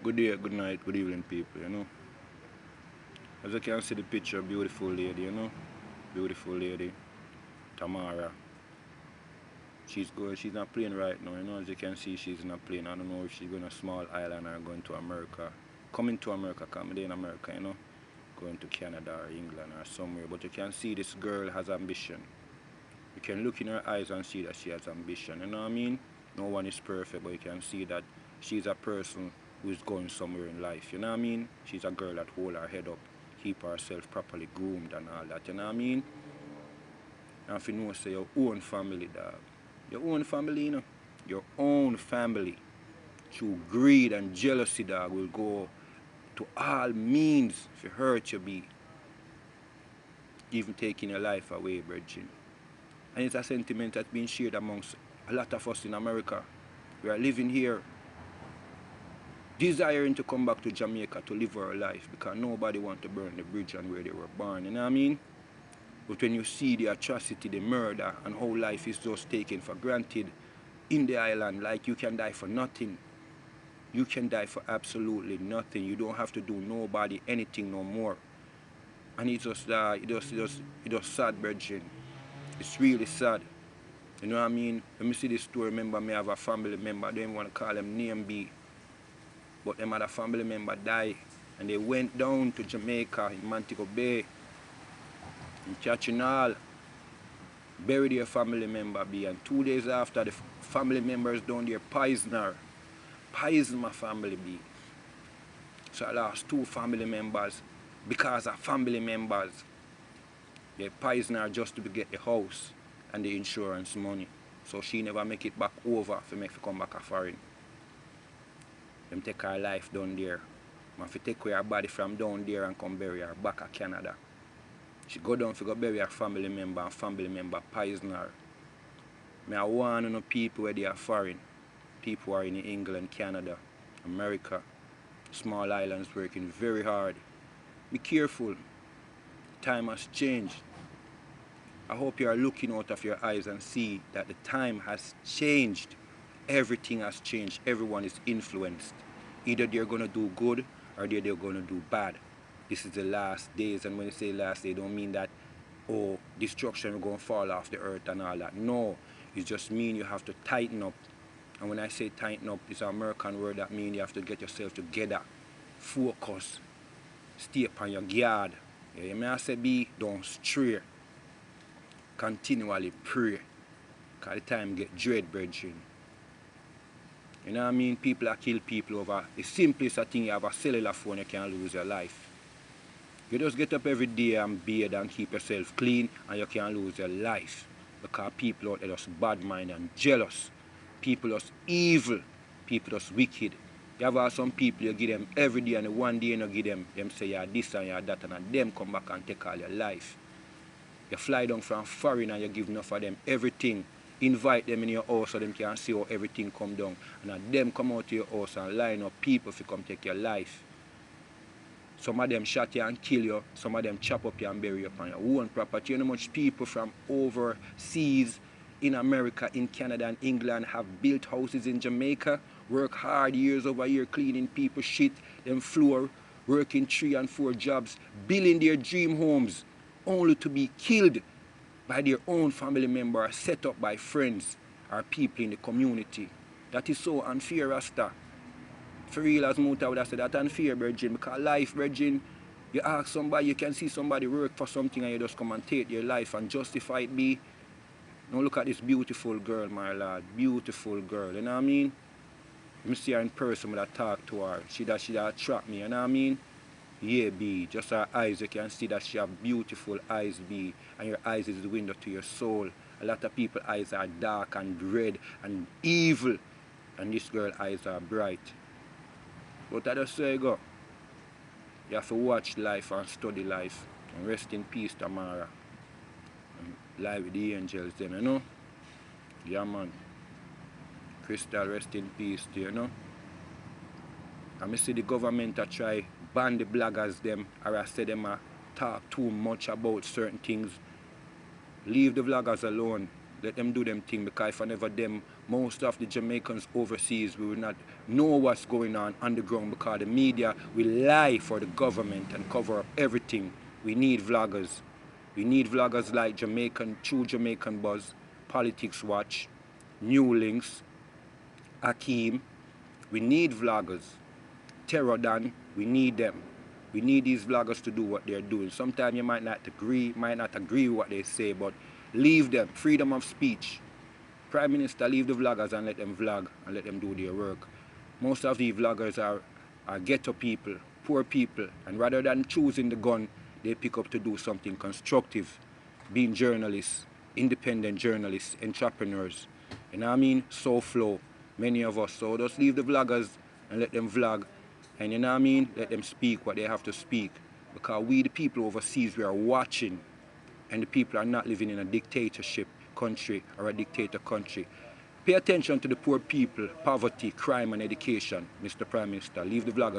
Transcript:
Good day, good night, good evening, people, you know. As you can see the picture, beautiful lady, you know. Beautiful lady, Tamara. She's not playing right now, you know. As you can see, she's not playing. I don't know if she's going to a small island or going to America. Coming to America, coming in America, you know. Going to Canada or England or somewhere. But you can see this girl has ambition. You can look in her eyes and see that she has ambition, you know what I mean? No one is perfect, but you can see that she's a person who is going somewhere in life, you know what I mean? She's a girl that hold her head up, keep herself properly groomed and all that, you know what I mean? And if you know, say your own family, dog. Your own family, you know? Your own family, through greed and jealousy, dog, will go to all means to hurt you, be even taking your life away, brethren. And it's a sentiment that's been shared amongst a lot of us in America. We are living here desiring to come back to Jamaica to live our life because nobody wants to burn the bridge on where they were born, you know what I mean? But when you see the atrocity, the murder, and how life is just taken for granted in the island, like you can die for nothing. You can die for absolutely nothing. You don't have to do nobody anything no more. And it's just sad, brethren. It's really sad. You know what I mean? When me see this story, remember me have a family member, I don't even want to call them name B. But them had a family member die. And they went down to Jamaica in Montego Bay, in Chachinal, buried their family member B. And 2 days after, the family members down there poisoned my family B. So I lost 2 family members because of family members. They poisoned her just to get the house and the insurance money. So she never make it back over for make to come back a foreign. Them take her life down there. Man fi take away her body from down there and come bury her back at Canada. She go down to go bury her family member and family member poison her. Me I warn you people where they are foreign. People who are in England, Canada, America, small islands working very hard. Be careful. Time has changed. I hope you are looking out of your eyes and see that the time has changed. Everything has changed. Everyone is influenced. Either they're going to do good or they're going to do bad. This is the last days, and when you say last day, don't mean that, oh, destruction will go and fall off the earth and all that. No, it just means you have to tighten up. And when I say tighten up, it's an American word that means you have to get yourself together, focus, stay upon your guard. You may say be, don't stray. Continually pray. Because the time get dread, brethren. You know what I mean? People that kill people over the simplest thing. You have a cellular phone, you can lose your life. You just get up every day and bathe and keep yourself clean and you can lose your life. Because people out there just bad mind and jealous. People just evil. People just wicked. You have some people you give them every day and the one day you give them say you're this and you're that and them come back and take all your life. You fly down from foreign and you give enough of them everything. Invite them in your house so them can see how everything come down. And them come out to your house and line up people to come take your life. Some of them shot you and kill you. Some of them chop up you and bury you upon your own property. You know how much people from overseas in America, in Canada and England have built houses in Jamaica, work hard years over year cleaning people's shit, them floor, working 3 and 4 jobs, building their dream homes, only to be killed by their own family member or set up by friends or people in the community. That is so unfair, Rasta. For real, as Muta would have said, that's unfair, brethren, because life, brethren, you ask somebody, you can see somebody work for something and you just come and take their life and justify it be. Now look at this beautiful girl, my lord, beautiful girl, you know what I mean? I see her in person when I talk to her, she attract me, you know what I mean? Yeah, B, just her eyes, you can see that she have beautiful eyes, B, and your eyes is the window to your soul. A lot of people's eyes are dark and red and evil, and this girl's eyes are bright. But I just say go, you have to watch life and study life, and rest in peace, Tamara. And lie with the angels, them, you know? Yeah, man. Crystal, rest in peace, you know? And I see the government try ban the bloggers them, or I say them talk too much about certain things. Leave the vloggers alone. Let them do them thing, because if I never them, most of the Jamaicans overseas, we will not know what's going on the ground, because the media will lie for the government and cover up everything. We need vloggers. We need vloggers like True Jamaican Buzz, Politics Watch, New Links, Akeem. We need vloggers. Terrordan, we need them. We need these vloggers to do what they're doing. Sometimes you might not agree with what they say, but leave them. Freedom of speech. Prime Minister, leave the vloggers and let them vlog and let them do their work. Most of these vloggers are ghetto people, poor people, and rather than choosing the gun, they pick up to do something constructive, being journalists, independent journalists, entrepreneurs. You know what I mean? So flow, many of us. So just leave the vloggers and let them vlog. And you know what I mean? Let them speak what they have to speak. Because we, the people overseas, we are watching. And the people are not living in a dictatorship country or a dictator country. Pay attention to the poor people, poverty, crime and education, Mr. Prime Minister. Leave the vloggers